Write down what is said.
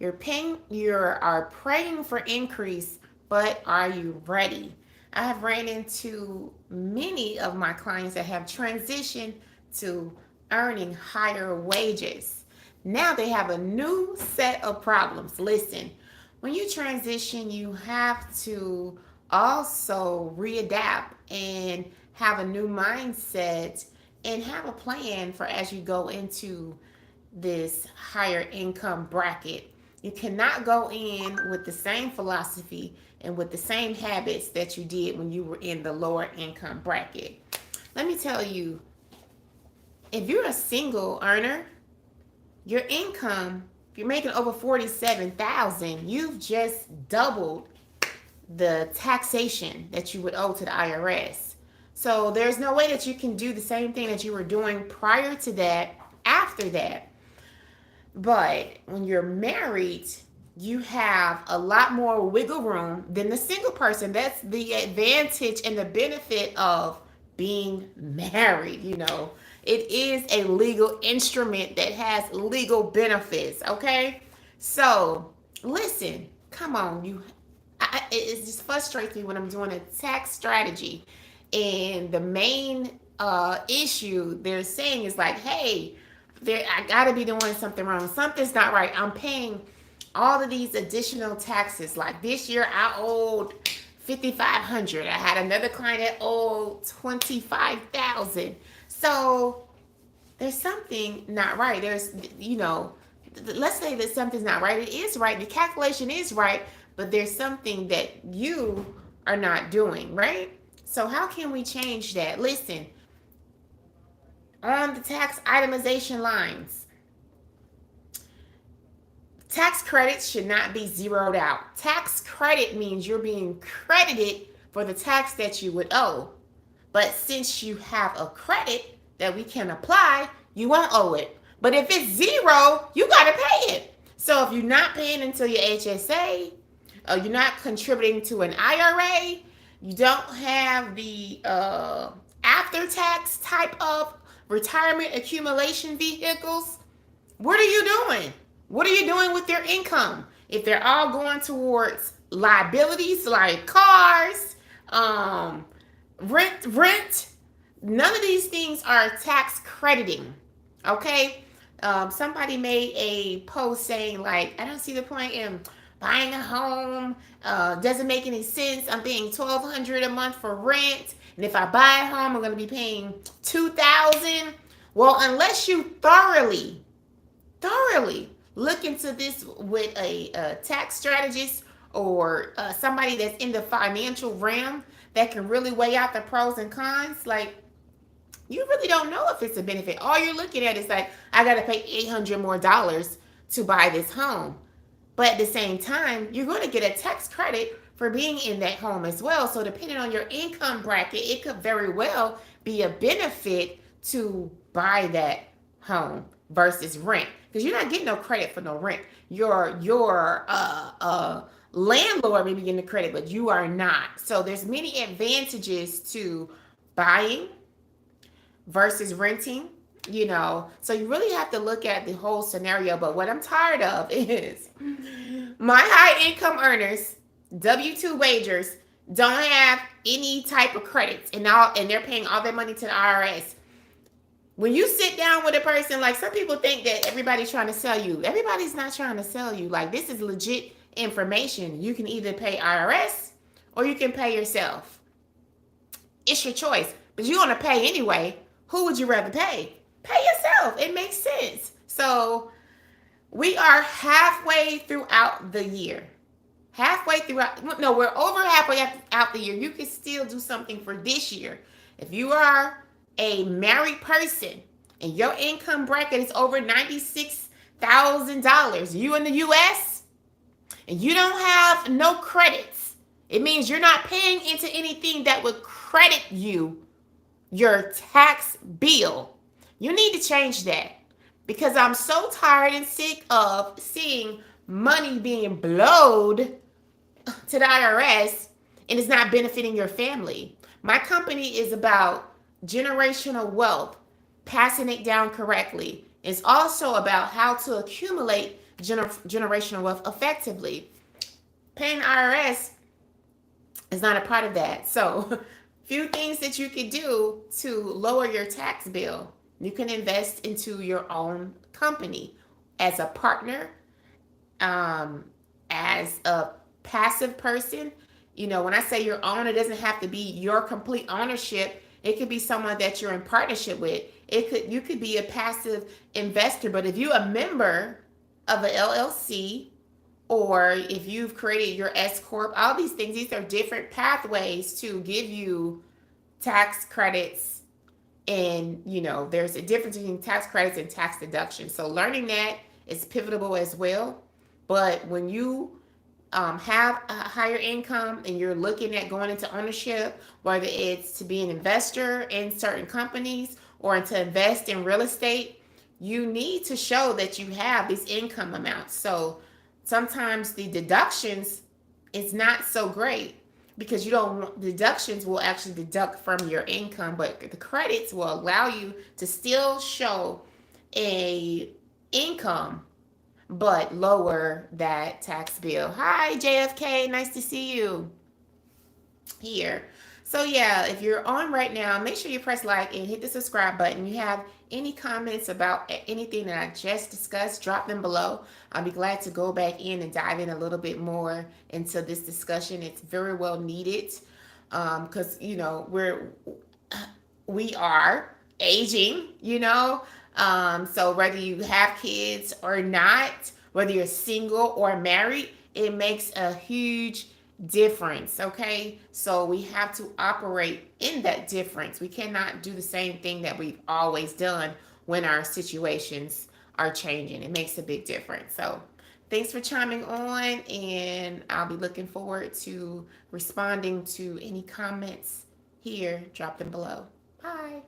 You are praying for increase, but are you ready? I have ran into many of my clients that have transitioned to earning higher wages. Now they have a new set of problems. Listen, when you transition, you have to also readapt and have a new mindset and have a plan for as you go into this higher income bracket. You cannot go in with the same philosophy and with the same habits that you did when you were in the lower income bracket. Let me tell you, if you're a single earner, your income, if you're making over 47,000, you've just doubled the taxation that you would owe to the IRS. So there's no way that you can do the same thing that you were doing prior to that after that. But when you're married, you have a lot more wiggle room than the single person. That's the advantage and the benefit of being married, you know. It is a legal instrument that has legal benefits, okay? So, listen, come on, it just frustrates me when I'm doing a tax strategy and the main issue they're saying is like, hey, I gotta be doing something wrong. Something's not right. I'm paying all of these additional taxes. Like this year, I owed 5,500. I had another client that owed 25,000. So there's something not right. Let's say that something's not right. It is right. The calculation is right, but there's something that you are not doing, right? So how can we change that? Listen, on the tax itemization lines, tax credits should not be zeroed out. Tax credit means you're being credited for the tax that you would owe. But since you have a credit that we can apply, you won't owe it. But if it's zero, you got to pay it. So if you're not paying into your HSA, or you're not contributing to an IRA, you don't have the after tax type of retirement accumulation vehicles, what are you doing? What are you doing with your income? If they're all going towards liabilities like cars, rent, none of these things are tax crediting. Okay? Somebody made a post saying like, I don't see the point in buying a home. Doesn't make any sense. I'm paying $1,200 a month for rent, and if I buy a home, I'm going to be paying $2,000. Well, unless you thoroughly look into this with a tax strategist or somebody that's in the financial realm that can really weigh out the pros and cons, like you really don't know if it's a benefit. All you're looking at is like, I got to pay $800 more to buy this home. But at the same time, you're going to get a tax credit for being in that home as well. So depending on your income bracket, it could very well be a benefit to buy that home versus rent, because you're not getting no credit for no rent. Your landlord may be getting the credit, but you are not. So there's many advantages to buying versus renting, so you really have to look at the whole scenario. But what I'm tired of is my high income earners, W-2 wagers, don't have any type of credits, and they're paying all their money to the IRS. When you sit down with a person, like some people think that everybody's trying to sell you. Everybody's not trying to sell you. Like, this is legit information. You can either pay IRS or you can pay yourself. It's your choice, but you're going to pay anyway. Who would you rather pay? Pay yourself. It makes sense. So we are halfway throughout the year. We're over halfway out the year. You can still do something for this year. If you are a married person and your income bracket is over $96,000, you in the U.S., and you don't have no credits, it means you're not paying into anything that would credit you your tax bill. You need to change that, because I'm so tired and sick of seeing money being blowed to the IRS and it's not benefiting your family. My company is about generational wealth, passing it down correctly. It's also about how to accumulate generational wealth effectively. Paying IRS is not a part of that. So, few things that you could do to lower your tax bill. You can invest into your own company as a partner, um, as a passive person. You know, when I say your own, it doesn't have to be your complete ownership. It could be someone that you're in partnership with. You could be a passive investor, but if you're a member of a LLC, or if you've created your S corp, all these things, these are different pathways to give you tax credits. And there's a difference between tax credits and tax deductions. So learning that is pivotal as well. But when you have a higher income and you're looking at going into ownership, whether it's to be an investor in certain companies or to invest in real estate, you need to show that you have these income amounts. So sometimes the deductions is not so great, because you don't deductions will actually deduct from your income, but the credits will allow you to still show a income but lower that tax bill. Hi, JFK. Nice to see you here. So, yeah, if you're on right now, make sure you press like and hit the subscribe button. You have any comments about anything that I just discussed, drop them below. I'll be glad to go back in and dive in a little bit more into this discussion. It's very well needed, because, we are aging, so whether you have kids or not, whether you're single or married, it makes a huge difference. Okay, so we have to operate in that difference. We cannot do the same thing that we've always done when our situations are changing. It makes a big difference. So thanks for chiming on, and I'll be looking forward to responding to any comments here. Drop them below. Bye.